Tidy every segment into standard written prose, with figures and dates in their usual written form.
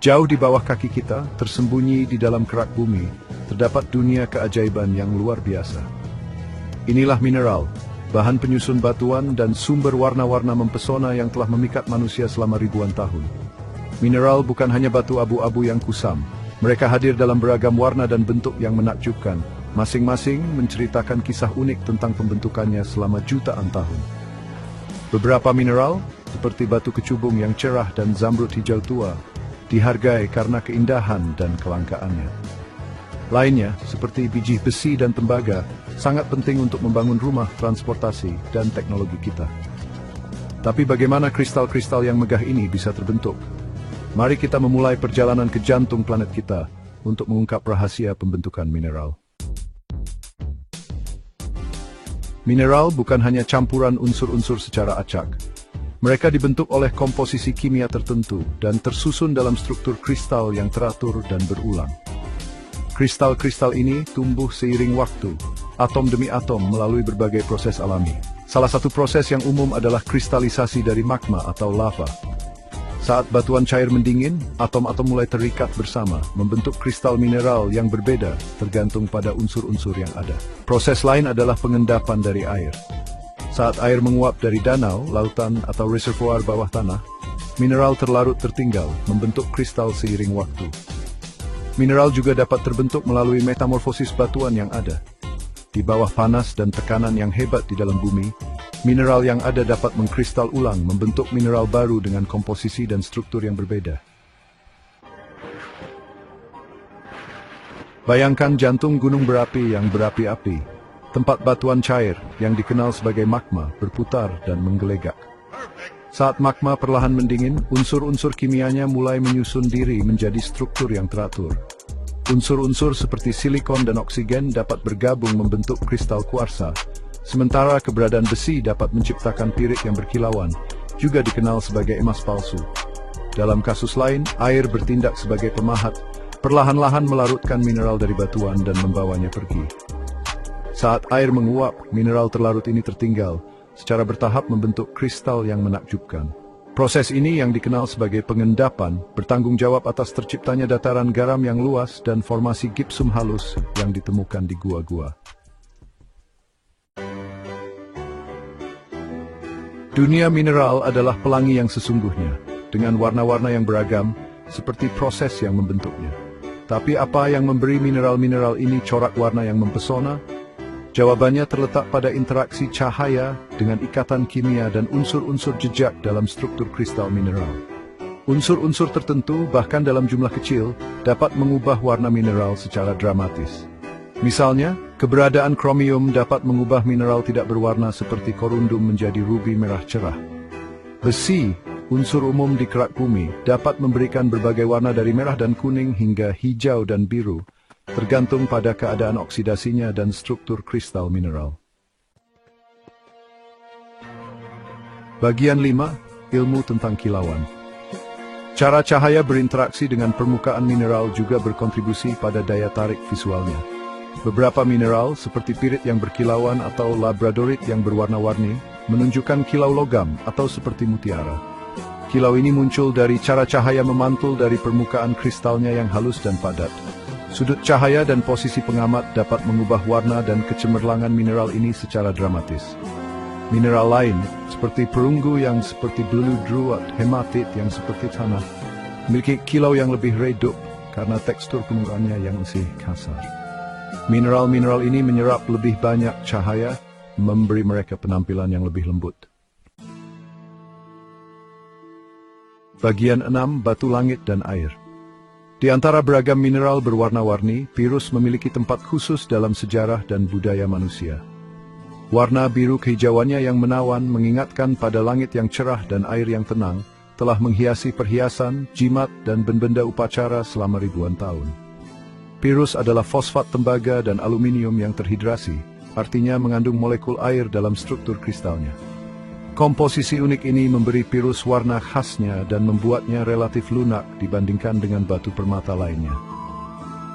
Jauh di bawah kaki kita, tersembunyi di dalam kerak bumi, terdapat dunia keajaiban yang luar biasa. Inilah mineral, bahan penyusun batuan dan sumber warna-warna mempesona yang telah memikat manusia selama ribuan tahun. Mineral bukan hanya batu abu-abu yang kusam. Mereka hadir dalam beragam warna dan bentuk yang menakjubkan, masing-masing menceritakan kisah unik tentang pembentukannya selama jutaan tahun. Beberapa mineral, seperti batu kecubung yang cerah dan zamrud hijau tua, dihargai karena keindahan dan kelangkaannya. Lainnya, seperti biji besi dan tembaga, sangat penting untuk membangun rumah, transportasi, dan teknologi kita. Tapi bagaimana kristal-kristal yang megah ini bisa terbentuk? Mari kita memulai perjalanan ke jantung planet kita untuk mengungkap rahasia pembentukan mineral. Mineral bukan hanya campuran unsur-unsur secara acak. Mereka dibentuk oleh komposisi kimia tertentu dan tersusun dalam struktur kristal yang teratur dan berulang. Kristal-kristal ini tumbuh seiring waktu, atom demi atom melalui berbagai proses alami. Salah satu proses yang umum adalah kristalisasi dari magma atau lava. Saat batuan cair mendingin, atom-atom mulai terikat bersama, membentuk kristal mineral yang berbeda tergantung pada unsur-unsur yang ada. Proses lain adalah pengendapan dari air. Saat air menguap dari danau, lautan, atau reservoir bawah tanah, mineral terlarut tertinggal, membentuk kristal seiring waktu. Mineral juga dapat terbentuk melalui metamorfosis batuan yang ada. Di bawah panas dan tekanan yang hebat di dalam bumi, mineral yang ada dapat mengkristal ulang, membentuk mineral baru dengan komposisi dan struktur yang berbeda. Bayangkan jantung gunung berapi yang berapi-api. Tempat batuan cair, yang dikenal sebagai magma, berputar dan menggelegak. Saat magma perlahan mendingin, unsur-unsur kimianya mulai menyusun diri menjadi struktur yang teratur. Unsur-unsur seperti silikon dan oksigen dapat bergabung membentuk kristal kuarsa, sementara keberadaan besi dapat menciptakan pirit yang berkilauan, juga dikenal sebagai emas palsu. Dalam kasus lain, air bertindak sebagai pemahat, perlahan-lahan melarutkan mineral dari batuan dan membawanya pergi. Saat air menguap, mineral terlarut ini tertinggal, secara bertahap membentuk kristal yang menakjubkan. Proses ini yang dikenal sebagai pengendapan, bertanggung jawab atas terciptanya dataran garam yang luas dan formasi gipsum halus yang ditemukan di gua-gua. Dunia mineral adalah pelangi yang sesungguhnya, dengan warna-warna yang beragam, seperti proses yang membentuknya. Tapi apa yang memberi mineral-mineral ini corak warna yang mempesona? Jawabannya terletak pada interaksi cahaya dengan ikatan kimia dan unsur-unsur jejak dalam struktur kristal mineral. Unsur-unsur tertentu, bahkan dalam jumlah kecil, dapat mengubah warna mineral secara dramatis. Misalnya, keberadaan kromium dapat mengubah mineral tidak berwarna seperti korundum menjadi rubi merah cerah. Besi, unsur umum di kerak bumi, dapat memberikan berbagai warna dari merah dan kuning hingga hijau dan biru, tergantung pada keadaan oksidasinya dan struktur kristal mineral. Bagian 5. Ilmu tentang kilauan. Cara cahaya berinteraksi dengan permukaan mineral juga berkontribusi pada daya tarik visualnya. Beberapa mineral, seperti pirit yang berkilauan atau labradorit yang berwarna-warni, menunjukkan kilau logam atau seperti mutiara. Kilau ini muncul dari cara cahaya memantul dari permukaan kristalnya yang halus dan padat. Sudut cahaya dan posisi pengamat dapat mengubah warna dan kecemerlangan mineral ini secara dramatis. Mineral lain, seperti perunggu yang seperti beludru atau hematit yang seperti tanah, memiliki kilau yang lebih redup karena tekstur permukaannya yang masih kasar. Mineral-mineral ini menyerap lebih banyak cahaya, memberi mereka penampilan yang lebih lembut. Bagian 6. Batu langit dan air. Di antara beragam mineral berwarna-warni, pirus memiliki tempat khusus dalam sejarah dan budaya manusia. Warna biru kehijauannya yang menawan mengingatkan pada langit yang cerah dan air yang tenang, telah menghiasi perhiasan, jimat, dan benda-benda upacara selama ribuan tahun. Pirus adalah fosfat tembaga dan aluminium yang terhidrasi, artinya mengandung molekul air dalam struktur kristalnya. Komposisi unik ini memberi pirus warna khasnya dan membuatnya relatif lunak dibandingkan dengan batu permata lainnya.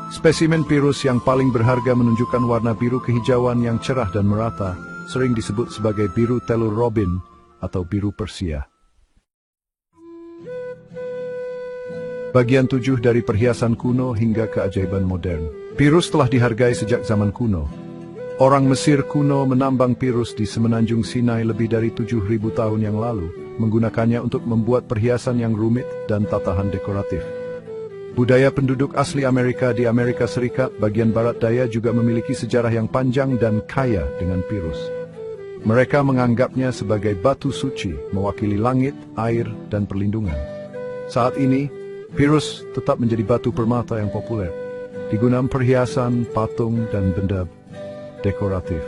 Spesimen pirus yang paling berharga menunjukkan warna biru kehijauan yang cerah dan merata, sering disebut sebagai biru telur robin atau biru Persia. Bagian 7 dari perhiasan kuno hingga keajaiban modern. Pirus telah dihargai sejak zaman kuno. Orang Mesir kuno menambang pirus di semenanjung Sinai lebih dari 7.000 tahun yang lalu, menggunakannya untuk membuat perhiasan yang rumit dan tatahan dekoratif. Budaya penduduk asli Amerika di Amerika Serikat bagian barat daya juga memiliki sejarah yang panjang dan kaya dengan pirus. Mereka menganggapnya sebagai batu suci, mewakili langit, air, dan perlindungan. Saat ini, pirus tetap menjadi batu permata yang populer, digunakan perhiasan, patung, dan benda dekoratif.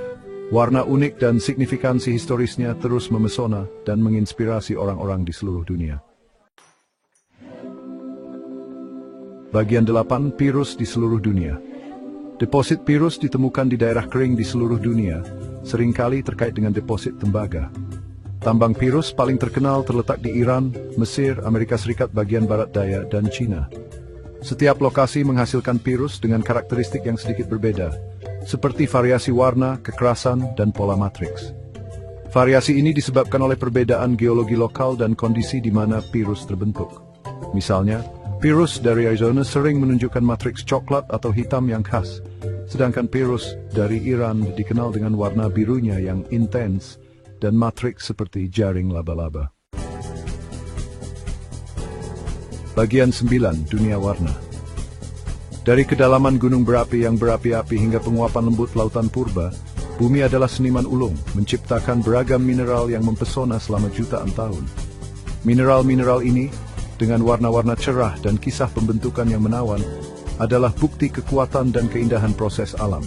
Warna unik dan signifikansi historisnya terus memesona dan menginspirasi orang-orang di seluruh dunia. Bagian 8, pirus di seluruh dunia. Deposit pirus ditemukan di daerah kering di seluruh dunia, seringkali terkait dengan deposit tembaga. Tambang pirus paling terkenal terletak di Iran, Mesir, Amerika Serikat bagian barat daya, dan China. Setiap lokasi menghasilkan pirus dengan karakteristik yang sedikit berbeda, seperti variasi warna, kekerasan, dan pola matriks. Variasi ini disebabkan oleh perbedaan geologi lokal dan kondisi di mana pirus terbentuk. Misalnya, pirus dari Arizona sering menunjukkan matriks coklat atau hitam yang khas, sedangkan pirus dari Iran dikenal dengan warna birunya yang intens dan matriks seperti jaring laba-laba. Bagian 9, dunia warna. Dari kedalaman gunung berapi yang berapi-api hingga penguapan lembut lautan purba, bumi adalah seniman ulung, menciptakan beragam mineral yang mempesona selama jutaan tahun. Mineral-mineral ini, dengan warna-warna cerah dan kisah pembentukan yang menawan, adalah bukti kekuatan dan keindahan proses alam.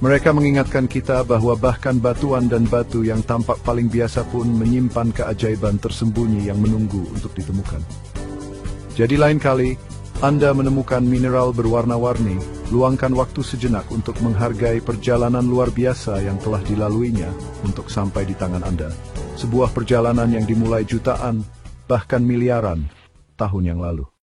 Mereka mengingatkan kita bahwa bahkan batuan dan batu yang tampak paling biasa pun menyimpan keajaiban tersembunyi yang menunggu untuk ditemukan. Jadi lain kali, Anda menemukan mineral berwarna-warni, luangkan waktu sejenak untuk menghargai perjalanan luar biasa yang telah dilaluinya untuk sampai di tangan Anda. Sebuah perjalanan yang dimulai jutaan, bahkan miliaran tahun yang lalu.